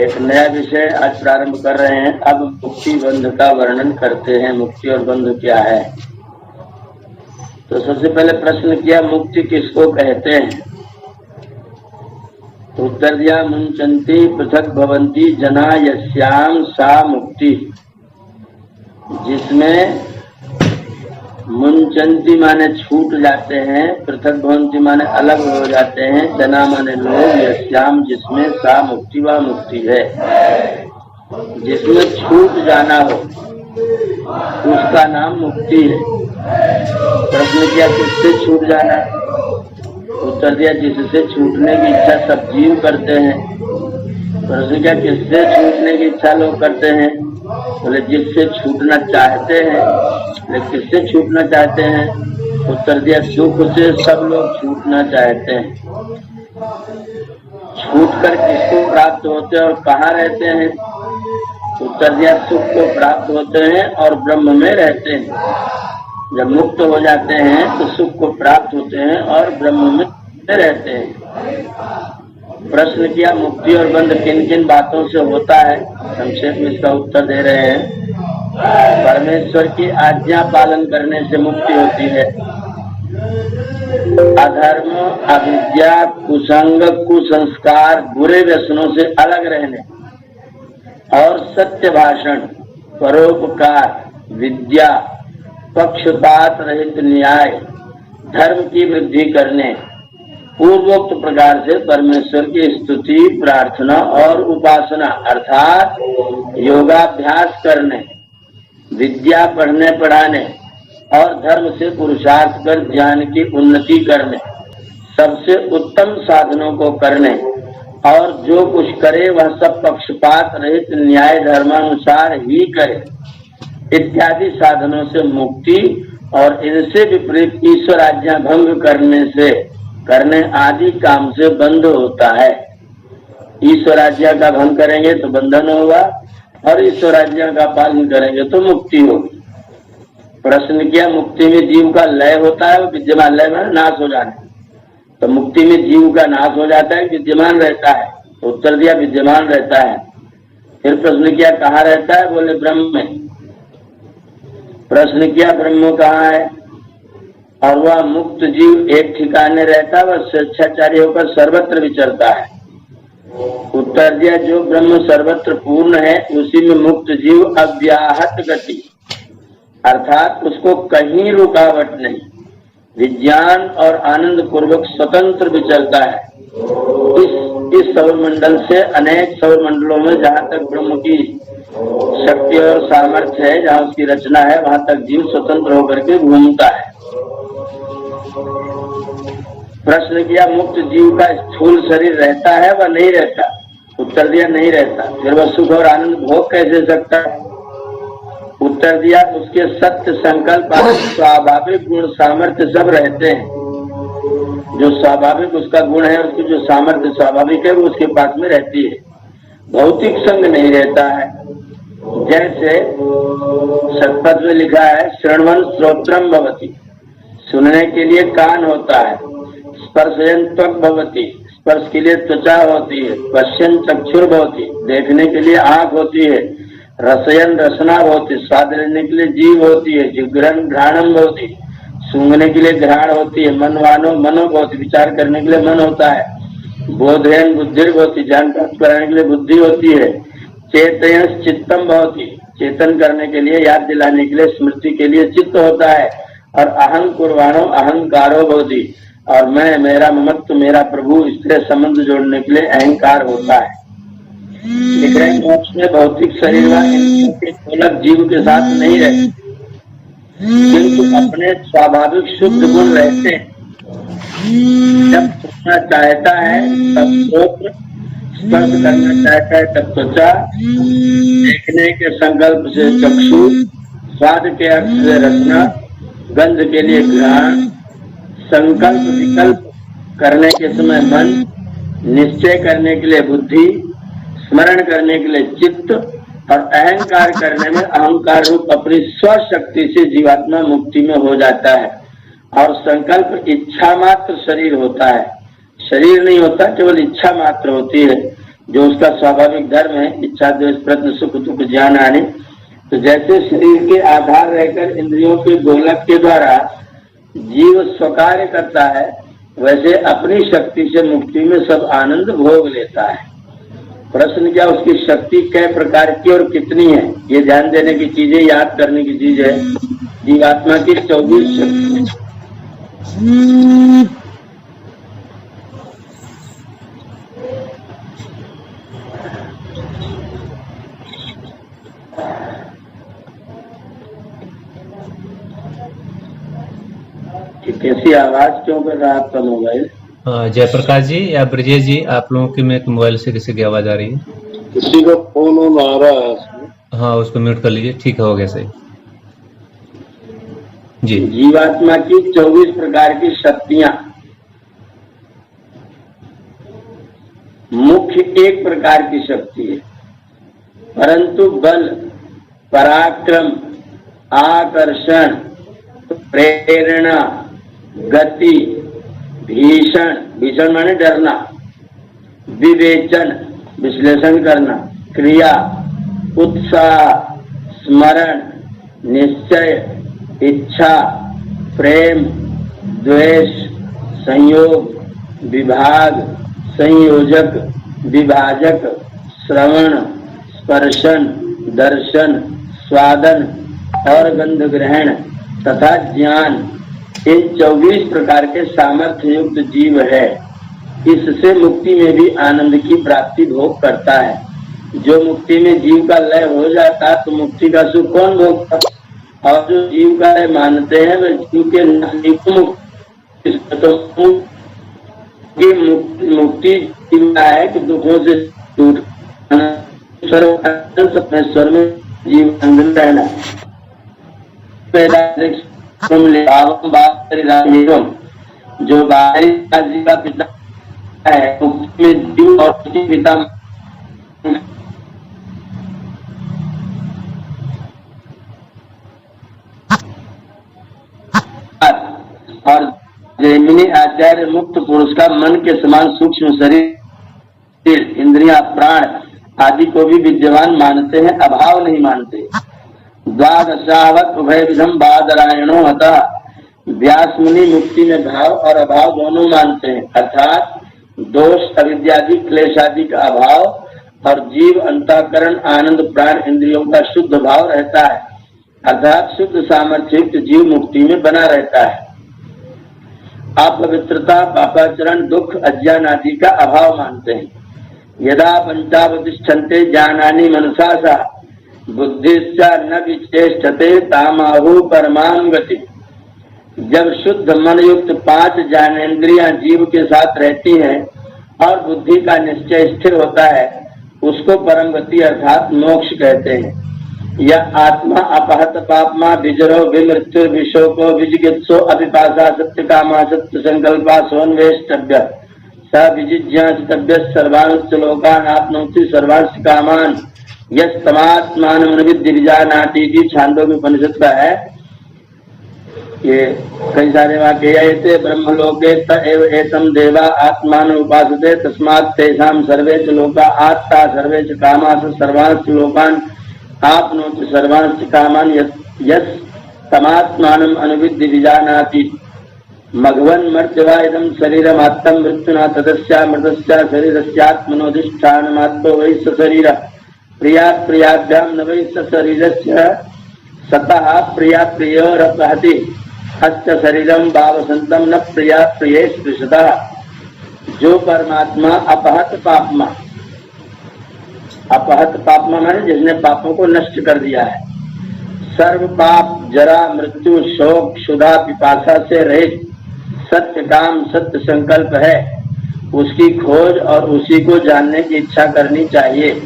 एक नया विषय आज प्रारंभ कर रहे हैं। अब मुक्ति बंध का वर्णन करते हैं। मुक्ति और बंध क्या है? तो सबसे पहले प्रश्न किया, मुक्ति किसको कहते हैं? तो उत्तर दिया, मुंचन्ति पृथक भवन्ति जना यस्याम सा मुक्ति। जिसमें मुंचन्ति माने छूट जाते हैं, पृथक भवन्ति माने अलग हो जाते हैं, जना माने लोग, यस्याम जिसमें, सा मुक्ति वह मुक्ति है। जिसमें छूट जाना हो उसका नाम मुक्ति है। प्रश्न किया, किससे छूट जाना? उत्तर दिया, जिससे छूटने की इच्छा सब जीव करते हैं। प्रश्न किया, किससे छूटने की इच्छा लोग करते हैं? बोले जिससे छूटना चाहते हैं। लेकिन किससे छूटना चाहते हैं? उत्तर दिया, सुख से सब लोग छूटना चाहते हैं। छूटकर किसको प्राप्त होते हैं और कहाँ रहते हैं? उत्तर दिया, सुख को प्राप्त होते हैं और ब्रह्म में रहते हैं। जब मुक्त हो जाते हैं तो सुख को प्राप्त होते हैं और ब्रह्म में रहते हैं। प्रश्न किया, मुक्ति और बंध किन किन बातों से होता है? संक्षेप में इसका उत्तर दे रहे हैं। परमेश्वर की आज्ञा पालन करने से मुक्ति होती है। अधर्म, अविद्या, कुसंग, कुसंस्कार, बुरे व्यसनों से अलग रहने और सत्य भाषण, परोपकार, विद्या, पक्षपात रहित न्याय, धर्म की वृद्धि करने, पूर्वोक्त प्रकार से परमेश्वर की स्तुति, प्रार्थना और उपासना अर्थात योगाभ्यास करने, विद्या पढ़ने पढ़ाने और धर्म से पुरुषार्थ कर ज्ञान की उन्नति करने, सबसे उत्तम साधनों को करने और जो कुछ करे वह सब पक्षपात रहित न्याय धर्मानुसार ही करे, इत्यादि साधनों से मुक्ति और इनसे विपरीत ईश्वर आज्ञा भंग करने आदि काम से बंध होता है। ईश्वर आज्ञा का भंग करेंगे तो बंधन होगा और ईश्वर आज्ञा का पालन करेंगे तो मुक्ति होगी। प्रश्न किया, मुक्ति में जीव का लय होता है, विद्यमान लय में नाश हो जाना। तो मुक्ति में जीव का नाश हो जाता है, विद्यमान रहता है? उत्तर दिया, विद्यमान रहता है। फिर प्रश्न किया, कहाँ रहता है? बोले ब्रह्म में। प्रश्न किया, ब्रह्म कहाँ है? और वह मुक्त जीव एक ठिकाने रहता है, वह स्वेच्छाचारी होकर सर्वत्र विचरता है। उत्तर दिया, जो ब्रह्म सर्वत्र पूर्ण है उसी में मुक्त जीव अव्याहत गति अर्थात उसको कहीं रुकावट नहीं, विज्ञान और आनंद पूर्वक स्वतंत्र विचरता है। इस सौरमंडल से अनेक सौरमंडलों में जहाँ तक ब्रह्म की शक्ति और सामर्थ्य है, जहाँ उसकी रचना है, वहां तक जीव स्वतंत्र होकर के घूमता है। प्रश्न किया, मुक्त जीव का स्थूल शरीर रहता है व नहीं रहता? उत्तर दिया, नहीं रहता। फिर वह सुख और आनंद भोग कैसे सकता है? उत्तर दिया, उसके सत्य संकल्प, स्वाभाविक गुण, सामर्थ्य सब रहते हैं। जो स्वाभाविक उसका गुण है, उसकी जो सामर्थ्य स्वाभाविक है वो उसके पास में रहती है। भौतिक संग नहीं रहता है। जैसे शतपथ में लिखा है, श्रवण श्रोत्रम भवति, सुनने के लिए कान होता है। स्पर्शयन त्वक भवति, स्पर्श के लिए त्वचा होती है। पश्यन चक्षुर भवति, देखने के लिए आंख होती है। रसयन रसना भवति, स्वाद लेने के लिए जीभ होती है। जिघ्रन घ्राणम भवति, सूंघने के लिए घ्राण होती है। मनवानो मनो भवति, विचार करने के लिए मन होता है। बोधयन बुद्धि भवति, ज्ञान प्राप्त कराने के लिए बुद्धि होती है। चेतयन चित्तम भवति, चेतन करने के लिए, याद दिलाने के लिए, स्मृति के लिए चित्त होता है। और अहं कुर्वाणो अहंकारो भवति, और मैं, मेरा ममत्व, मेरा प्रभु, इससे संबंध जोड़ने के लिए अहंकार होता है। मोक्ष में भौतिक शरीर ढोलक जीव के साथ नहीं रहते, किंतु अपने स्वाभाविक शुद्ध गुण रहते हैं। जब सुनना चाहता है तब श्रोत्र, स्पर्श करना चाहता है तब त्वचा, देखने के संकल्प से चक्षु, स्वाद के अर्थ से रसना, गंध के लिए घ्राण, संकल्प विकल्प करने के समय मन, निश्चय करने के लिए बुद्धि, स्मरण करने के लिए चित्त और अहंकार करने में अहंकार रूप अपनी स्वशक्ति से जीवात्मा मुक्ति में हो जाता है। और संकल्प इच्छा मात्र शरीर होता है, शरीर नहीं होता, केवल इच्छा मात्र होती है। जो उसका स्वाभाविक धर्म है, इच्छा द्वेष प्रयत्न सुख दुख ज्ञान आने। तो जैसे शरीर के आधार रहकर इंद्रियों के गोलक के द्वारा जीव स्वकार्य करता है, वैसे अपनी शक्ति से मुक्ति में सब आनंद भोग लेता है। प्रश्न क्या, उसकी शक्ति कै प्रकार की और कितनी है, ये ध्यान देने की चीज है, याद करने की चीज है। जीवात्मा की 24 शक्ति। कैसी आवाज क्यों कर रहा है आपका मोबाइल? जयप्रकाश जी या ब्रजेश जी, आप लोगों के में मोबाइल से किसी की आवाज आ रही है? किसी का फोन आ रहा है। हाँ, उसको म्यूट कर लीजिए। ठीक है, हो गया सही जी। जीवात्मा की 24 प्रकार की शक्तियां, मुख्य एक प्रकार की शक्ति है, परंतु बल, पराक्रम, आकर्षण, प्रेरणा, गति, भीषण, भीषण माने डरना, विवेचन, विश्लेषण करना, क्रिया, उत्साह, स्मरण, निश्चय, इच्छा, प्रेम, द्वेष, संयोग, विभाग, संयोजक, विभाजक, श्रवण, स्पर्शन, दर्शन, स्वादन और गंध ग्रहण तथा ज्ञान, इन 24 प्रकार के सामर्थ्य युक्त जीव है। इससे मुक्ति में भी आनंद की प्राप्ति भोग करता है। जो मुक्ति में जीव का लय हो जाता तो मुक्ति का सुख कौन भोगता? और जो जीव का लय मानते हैं वे जीव के मुक्ति है कि दुखों से दूर अपने स्वर में जीव अंदर रहना। जो बाहरी जीव का पिता है, मुक्ति में जीव और उसके पिता और जैमिनी आचार्य मुक्त पुरुष का मन के समान सूक्ष्म शरीर, इंद्रियां, प्राण आदि को भी विद्यमान मानते हैं, अभाव नहीं मानते। द्वादशावत उभय विधम बादरायणो अतः, व्यास मुनि मुक्ति में भाव और अभाव दोनों मानते हैं, अर्थात दोष अविद्यादि क्लेश आदि का अभाव और जीव अंतःकरण आनंद प्राण इंद्रियों का शुद्ध भाव रहता है, अर्थात शुद्ध सामर्थ्य जीव मुक्ति में बना रहता है। अपवित्रता, पापाचरण, दुख, अज्ञान आदि का अभाव मानते हैं। यदा पंचावतिष्ठन्ते ज्ञानानि मनसा सा बुद्धिश्च न विचेष्टते तामाहु परमां गति। जब शुद्ध मन युक्त 5 ज्ञानेन्द्रियां जीव के साथ रहती हैं और बुद्धि का निश्चय स्थिर होता है, उसको परम गति अर्थात मोक्ष कहते हैं। यह आत्मा अपहत पापमा विजरो विमृत्यु विशोको विजिगित्सो अपिपासा सत्य कामा सत्य संकल्पा सोन्वेष्टव्य स विजिज्ञासितव्य सर्वांश्च लोकान् आप्नोति सर्वांश्च कामान् यस्तमात्मानमनुविद्य विजानाति की छांदोग्य उपनिषद का है। ये कई सारे वाक्य ऐसे ब्रह्मलोके त एव एतम देवा आत्मान उपासते तस्मात् तेषां सर्वे च लोका आत्ता सर्वे च कामाः सर्वांश्च लोकान् आपनोति सर्वांश्च कामान् यस्तमात्मानम् अनुविद्य विजानाति। मघवन् मर्त्यवा इदं शरीरम् आत्तं मृत्युना तदस्या मृतस्या शरीरस्यात्मनोधिष्ठानमात्तो वै स शरीरः प्रियात् प्रियाभ्यां न वै स शरीरस्य सतः प्रिया प्रियोरपहति हस्त शरीरम भावसंतम न प्रिया प्रिय स्पृशतः। जो परमात्मा अपहत पापमा, अपहत पापमा माने जिसने पापों को नष्ट कर दिया है, सर्व पाप जरा मृत्यु शोक क्षुधा पिपासा से रहित सत्य काम सत्य संकल्प है, उसकी खोज और उसी को जानने की इच्छा करनी चाहिए।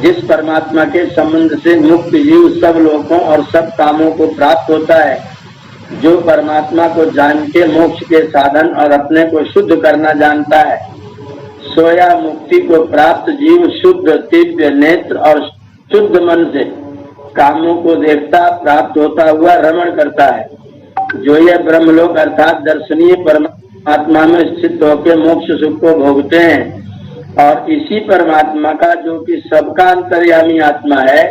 जिस परमात्मा के संबंध से मुक्त जीव सब लोगों और सब कामों को प्राप्त होता है, जो परमात्मा को जान के मोक्ष के साधन और अपने को शुद्ध करना जानता है, सोया मुक्ति को प्राप्त जीव शुद्ध दिव्य नेत्र और शुद्ध मन से कामों को देखता प्राप्त होता हुआ रमण करता है। जो यह ब्रह्मलोक अर्थात दर्शनीय परमात्मा में स्थित होकर मोक्ष सुख को भोगते हैं, और इसी परमात्मा का जो कि सबका अंतर्यामी आत्मा है,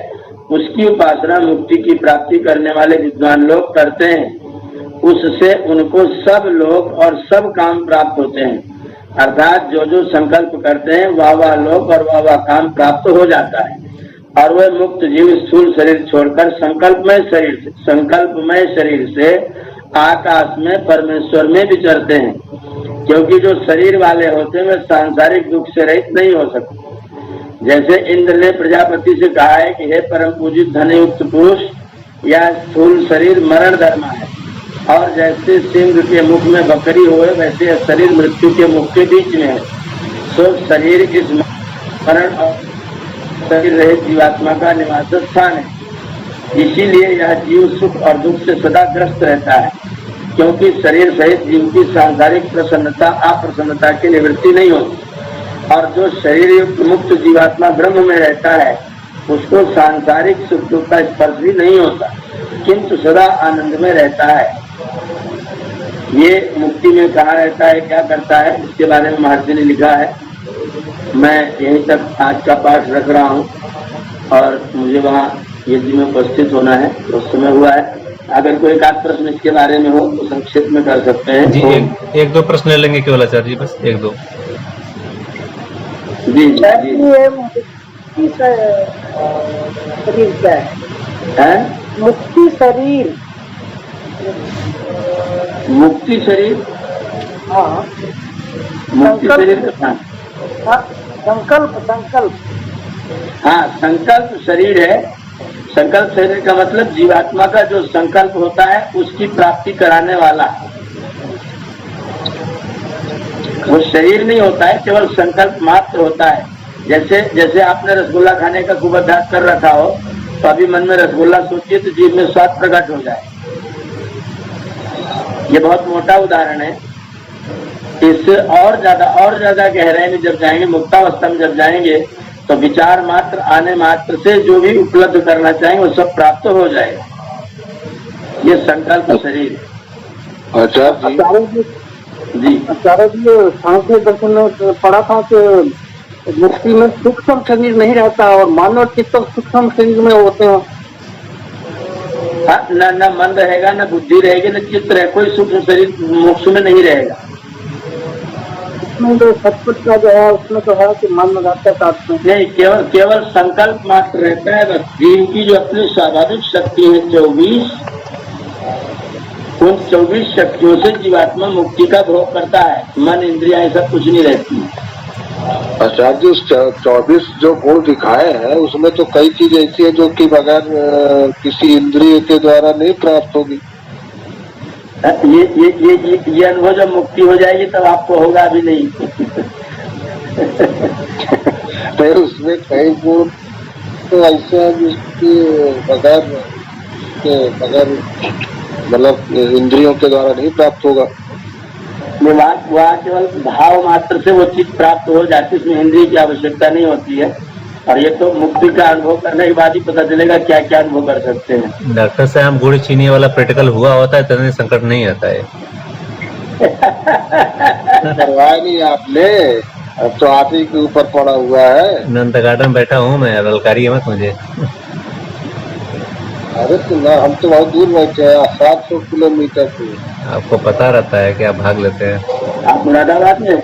उसकी उपासना मुक्ति की प्राप्ति करने वाले विद्वान लोग करते हैं। उससे उनको सब लोग और सब काम प्राप्त होते हैं, अर्थात जो जो संकल्प करते हैं वह लोग और वह काम प्राप्त हो जाता है। और वह मुक्त जीव स्थूल शरीर छोड़कर संकल्पमय शरीर से आकाश में परमेश्वर में विचरते हैं, क्योंकि जो शरीर वाले होते हैं वे सांसारिक दुख से रहित नहीं हो सकते। जैसे इंद्र ने प्रजापति से कहा है कि हे परम पूजित धनयुक्त पुरुष, यह स्थूल शरीर मरण धर्मा है, और जैसे सिंह के मुख में बकरी होए वैसे यह शरीर मृत्यु के मुख के बीच में है। तो शरीर इस मरण और शरीर रहित जीवात्मा का निवास स्थान है। इसीलिए यह जीव सुख और दुख से सदा ग्रस्त रहता है, क्योंकि शरीर सहित जीव की सांसारिक प्रसन्नता अप्रसन्नता की निवृत्ति नहीं होती। और जो शरीर युक्त मुक्त जीवात्मा ब्रह्म में रहता है, उसको सांसारिक सुख दुख का स्पर्श भी नहीं होता, किंतु सदा आनंद में रहता है। ये मुक्ति में कहा रहता है, क्या करता है, इसके बारे में महर्षि ने लिखा है। मैं यहीं तक आज का पाठ रख रहा हूँ, और मुझे वहाँ यदि में उपस्थित होना है तो उस समय हुआ है। अगर कोई एक आध प्रश्न इसके बारे में हो तो संक्षेप में कर सकते हैं जी। एक दो प्रश्न ले लेंगे केवल आचार्य जी, बस एक दो। जी जी। शरीर क्या है? मुक्ति शरीर। मुक्ति शरीर, हाँ, मुक्ति शरीर का संकल्प। हाँ, संकल्प शरीर है। संकल्प शरीर का मतलब जीवात्मा का जो संकल्प होता है उसकी प्राप्ति कराने वाला। वो शरीर नहीं होता है, केवल संकल्प मात्र होता है। जैसे आपने रसगुल्ला खाने का खूब अभ्यास कर रखा हो, तो अभी मन में रसगुल्ला सोचिए तो जीभ में स्वाद प्रकट हो जाए। ये बहुत मोटा उदाहरण है। इससे और ज्यादा गहराई में जब जाएंगे, मुक्तावस्था में जब जाएंगे, तो विचार मात्र आने मात्र से जो भी उपलब्ध करना चाहेंगे वो सब प्राप्त हो जाएगा। ये संकल्प शरीर। आचार्य जी, सांख्य दर्शन में पढ़ा था कि मुक्ति में सूक्ष्म शरीर नहीं रहता और मानव चित्त सूक्ष्म शरीर में होते हैं। हाँ, न मन रहेगा, न बुद्धि रहेगी, न चित्त रहेगा, कोई सूक्ष्म शरीर मोक्ष में नहीं रहेगा। उसमें जो सचमुच का जो है उसमें तो है कि मन रहता है साथ में नहीं, केवल संकल्प मात्र रहता है बस। जीव की जो अपनी स्वाभाविक शक्ति है 24, उन 24 शक्तियों से जीवात्मा मुक्ति का भोग करता है। मन इंद्रिया ऐसा कुछ नहीं रहती। आचार्य, उस 24 जो गुण दिखाए हैं उसमें तो कई चीजें ऐसी है जो कि बगैर किसी इंद्रिय के द्वारा नहीं प्राप्त होगी। ये अनुभव जब मुक्ति हो जाएगी तब आपको होगा, अभी नहीं। तो उसमें कई गुण तो ऐसे हैं जिसकी बगैर मतलब इंद्रियों के द्वारा नहीं प्राप्त होगा। वहाँ केवल भाव मात्र से वो चीज प्राप्त हो जाती है, इसमें इंद्रिय की आवश्यकता नहीं होती है। और ये तो मुक्ति का अनुभव करने के बाद ही पता चलेगा क्या क्या अनुभव कर सकते हैं। डॉक्टर साहब, गुड़ चीनी वाला प्रैक्टिकल हुआ होता है तभी संकट नहीं आता है। करवाया नहीं आपने, अब तो आप ही के ऊपर पड़ा हुआ है। नंद गार्डन बैठा हूँ मैं, ललकारी मत मुझे। अरे तो ना, हम तो बहुत दूर बैठे हैं, 700 किलोमीटर से। आपको पता रहता है कि आप भाग लेते हैं। आप मुरादाबाद में,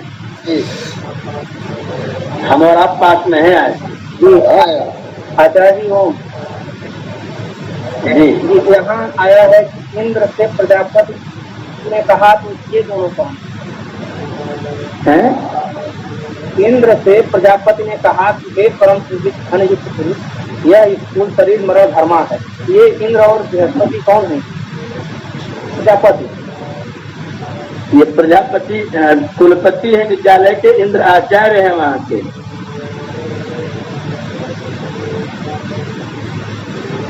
हम और आप पास में हैं आज। आचार्य जी हो जी, यहाँ आया है कि इंद्र से प्रजापति ने कहा तो ये दोनों काम हैं? इंद्र से प्रजापति ने कहा कि हे परम पूजित धनयुक्त पुरुष, यह स्थूल शरीर मरण धर्मा है। ये इंद्र और बृहस्पति कौन है? प्रजापति। ये प्रजापति कुलपति है विद्यालय के, इंद्र आचार्य है वहाँ के।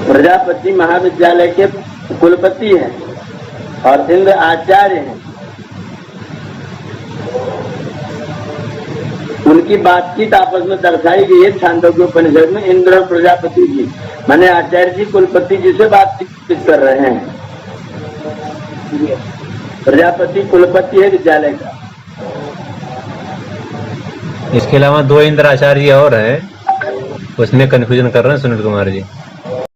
प्रजापति महाविद्यालय के कुलपति हैं और इंद्र आचार्य हैं। उनकी बातचीत आपस में दर्शाई गई है छांदोग्य उपनिषद में। इंद्र और प्रजापति जी, माने आचार्य जी कुलपति जी से बातचीत कर रहे हैं। प्रजापति कुलपति है विद्यालय का। इसके अलावा 2 इंद्राचार्य और है, उसमें कंफ्यूजन कर रहे हैं सुनील कुमार जी।